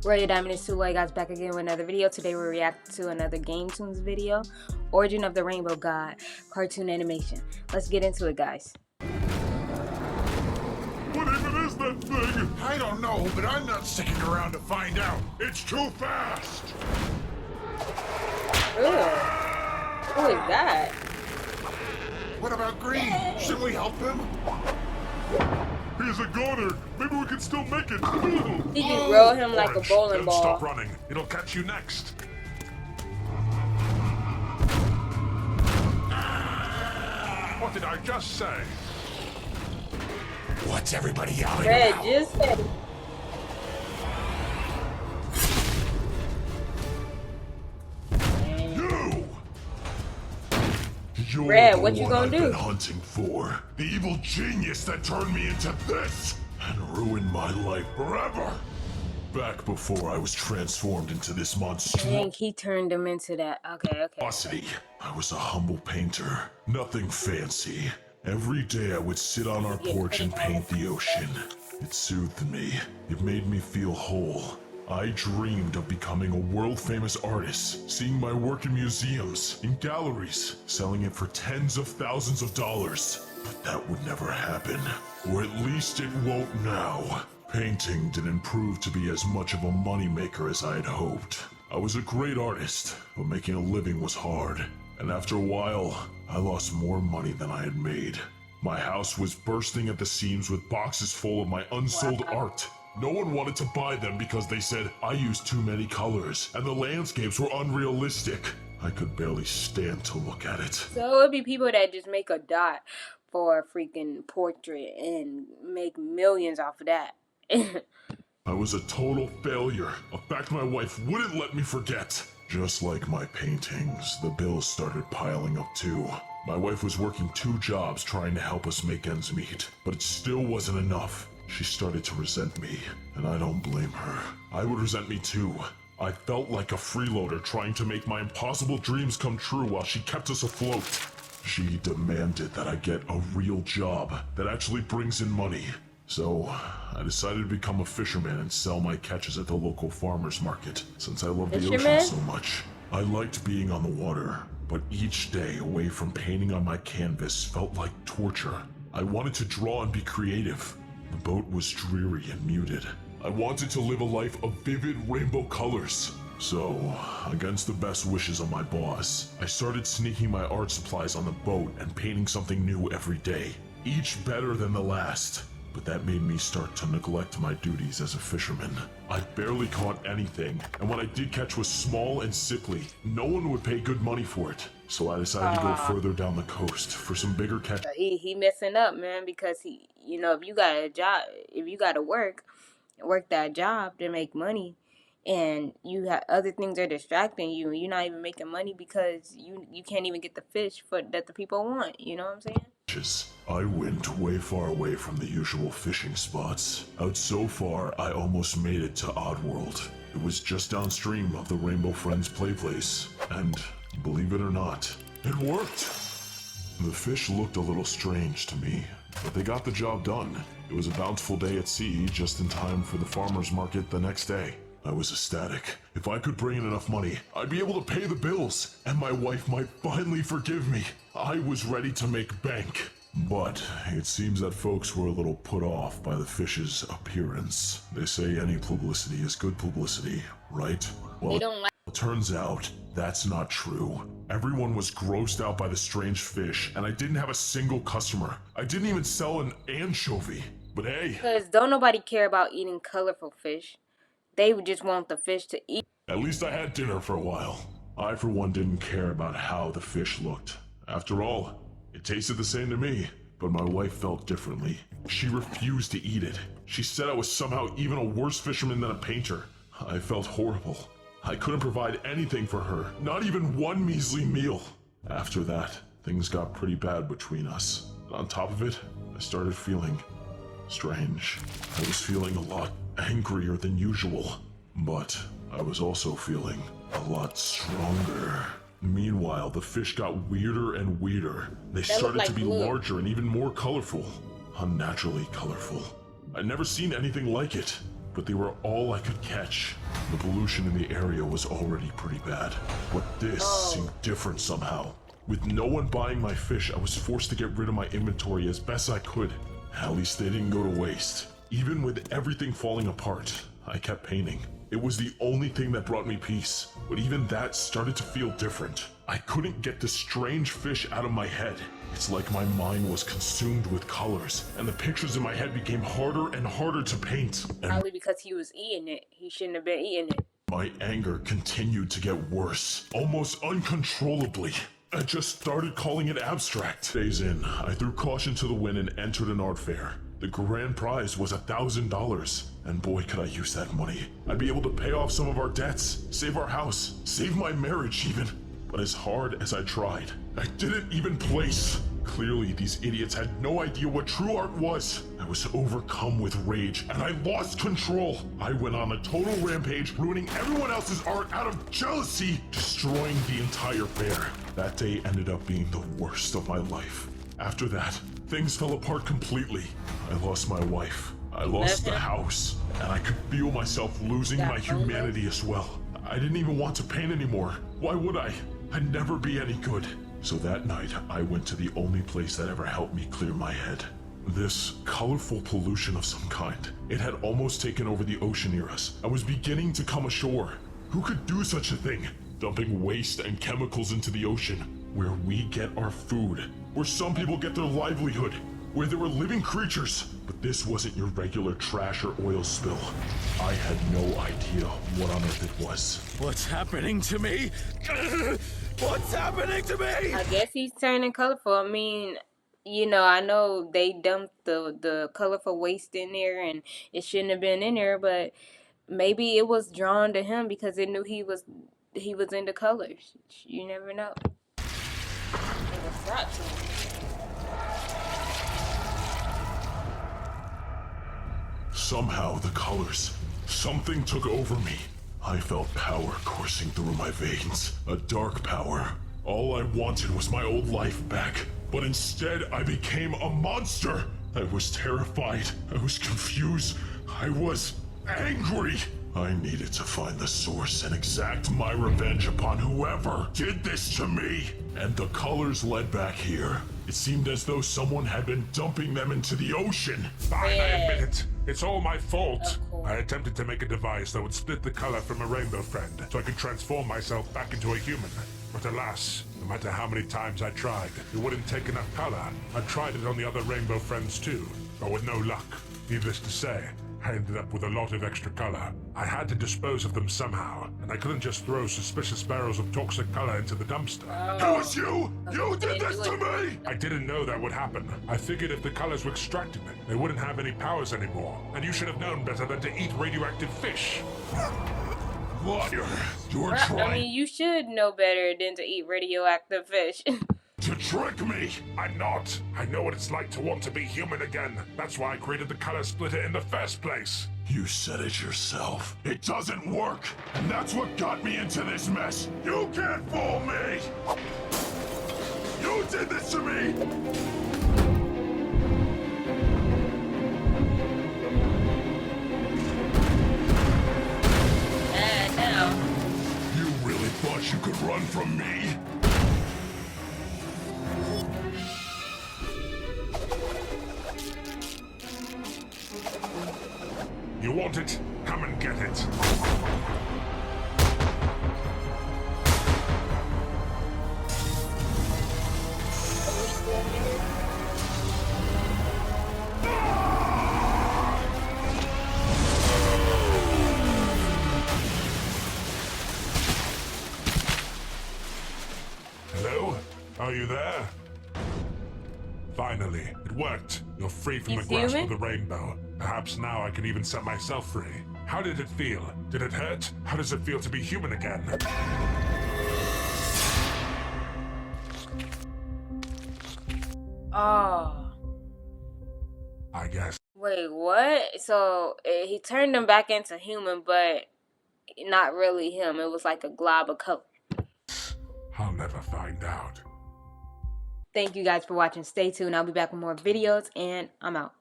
Royal Diamond is Sula, guys, back again with another video. Today we react to another Game Tunes video, Origin of the Rainbow God, cartoon animation. Let's get into it, guys. What even is that thing? I don't know, but I'm not sticking around to find out. It's too fast! Ugh. Who is that? What about Green? Should we help him? He's a goner. Maybe we can still make it. He just roll him like a bowling ball. Stop running. It'll catch you next. What did I just say? What's everybody yelling Red, about? just said it. You're Red, what the you one gonna I've do? been hunting for. The evil genius that turned me into this and ruined my life forever. Back before I was transformed into this I monstrosity, think he turned him into that. Okay. I was a humble painter. Nothing fancy. Every day I would sit on our porch and paint the ocean. It soothed me. It made me feel whole. I dreamed of becoming a world-famous artist, seeing my work in museums, in galleries, selling it for tens of thousands of dollars. But that would never happen. Or at least it won't now. Painting didn't prove to be as much of a moneymaker as I had hoped. I was a great artist, but making a living was hard. And after a while, I lost more money than I had made. My house was bursting at the seams with boxes full of my unsold art. No one wanted to buy them because they said I used too many colors and the landscapes were unrealistic. I could barely stand to look at it. So it'd be people that just make a dot for a freaking portrait and make millions off of that. I was a total failure, a fact my wife wouldn't let me forget. Just like my paintings, the bills started piling up too. My wife was working 2 jobs trying to help us make ends meet, but it still wasn't enough. She started to resent me, and I don't blame her. I would resent me too. I felt like a freeloader trying to make my impossible dreams come true while she kept us afloat. She demanded that I get a real job that actually brings in money. So, I decided to become a fisherman and sell my catches at the local farmer's market, since I love the ocean so much. I liked being on the water, but each day away from painting on my canvas felt like torture. I wanted to draw and be creative. The boat was dreary and muted. I wanted to live a life of vivid rainbow colors. So, against the best wishes of my boss, I started sneaking my art supplies on the boat and painting something new every day, each better than the last. But that made me start to neglect my duties as a fisherman. I barely caught anything, and what I did catch was small and sickly. No one would pay good money for it. So I decided to go further down the coast for some bigger catch. He messing up, man, because if you got a job, if you got to work that job to make money, and you have other things are distracting you, and you're not even making money because you can't even get the fish that the people want. You know what I'm saying? I went way far away from the usual fishing spots. Out so far, I almost made it to Oddworld. It was just downstream of the Rainbow Friends play place, and believe it or not, it worked. The fish looked a little strange to me, but they got the job done. It was a bountiful day at sea, just in time for the farmer's market the next day. I was ecstatic. If I could bring in enough money, I'd be able to pay the bills, and my wife might finally forgive me. I was ready to make bank. But it seems that folks were a little put off by the fish's appearance. They say any publicity is good publicity, right? Well, They don't like. it turns out that's not true. Everyone was grossed out by the strange fish, and I didn't have a single customer. I didn't even sell an anchovy. But hey, Because don't nobody care about eating colorful fish. They would just want the fish to eat. at least I had dinner for a while. I, for one, didn't care about how the fish looked. After all, it tasted the same to me, but my wife felt differently. She refused to eat it. She said I was somehow even a worse fisherman than a painter. I felt horrible. I couldn't provide anything for her, not even one measly meal. After that, things got pretty bad between us. And on top of it, I started feeling strange. I was feeling a lot angrier than usual, but I was also feeling a lot stronger. Meanwhile, the fish got weirder and weirder. They started to be larger and even more colorful. Unnaturally colorful. I'd never seen anything like it. but they were all I could catch. The pollution in the area was already pretty bad, but this seemed different somehow. With no one buying my fish, I was forced to get rid of my inventory as best I could. At least they didn't go to waste. Even with everything falling apart, I kept painting. It was the only thing that brought me peace, but even that started to feel different. I couldn't get this strange fish out of my head. It's like my mind was consumed with colors, and the pictures in my head became harder and harder to paint. And Probably because he was eating it. He shouldn't have been eating it. my anger continued to get worse, almost uncontrollably. I just started calling it abstract. Days in, I threw caution to the wind and entered an art fair. The grand prize was $1,000, and boy could I use that money. I'd be able to pay off some of our debts, save our house, save my marriage even. But as hard as I tried, I didn't even place. Clearly, these idiots had no idea what true art was. I was overcome with rage, and I lost control. I went on a total rampage, ruining everyone else's art out of jealousy, destroying the entire fair. That day ended up being the worst of my life. After that, things fell apart completely. I lost my wife. I lost the house, and I could feel myself losing my humanity as well. I didn't even want to paint anymore. Why would I? I'd never be any good. So that night, I went to the only place that ever helped me clear my head. This colorful pollution of some kind. It had almost taken over the ocean near us. I was beginning to come ashore. Who could do such a thing? Dumping waste and chemicals into the ocean, where we get our food, where some people get their livelihood, where there were living creatures. But this wasn't your regular trash or oil spill. I had no idea what on earth it was. What's happening to me? What's happening to me? I guess he's turning colorful. I mean, you know, I know they dumped the colorful waste in there and it shouldn't have been in there, but maybe it was drawn to him because it knew he was into colors. You never know. It was brought to him. Somehow the colors, something took over me. I felt power coursing through my veins, a dark power. All I wanted was my old life back, but instead I became a monster. I was terrified, I was confused, I was angry. I needed to find the source and exact my revenge upon whoever did this to me. And the colors led back here. It seemed as though someone had been dumping them into the ocean. Fine, I admit it. It's all my fault. Of course. I attempted to make a device that would split the color from a rainbow friend, so I could transform myself back into a human. But alas, no matter how many times I tried, it wouldn't take enough color. I tried it on the other rainbow friends too, but with no luck. Needless to say, I ended up with a lot of extra color. I had to dispose of them somehow, and I couldn't just throw suspicious barrels of toxic color into the dumpster. It was you! You did this to me! I didn't know that would happen. I figured if the colors were extracted, they wouldn't have any powers anymore. And you should have known better than to eat radioactive fish. What? You're I trying mean, you should know better than to eat radioactive fish. to trick me! I'm not. I know what it's like to want to be human again. That's why I created the color splitter in the first place. You said it yourself. It doesn't work, and that's what got me into this mess. You can't fool me! You did this to me! And now, You really thought you could run from me? You want it? Come and get it. Hello? Are you there? Finally, it worked. You're free from He's the grasp human? of the rainbow. Perhaps now I can even set myself free. How did it feel? Did it hurt? How does it feel to be human again? oh, I guess. wait, what? So he turned him back into human, but not really him. It was like a glob of color. I'll never find out. Thank you guys for watching. Stay tuned. I'll be back with more videos, and I'm out.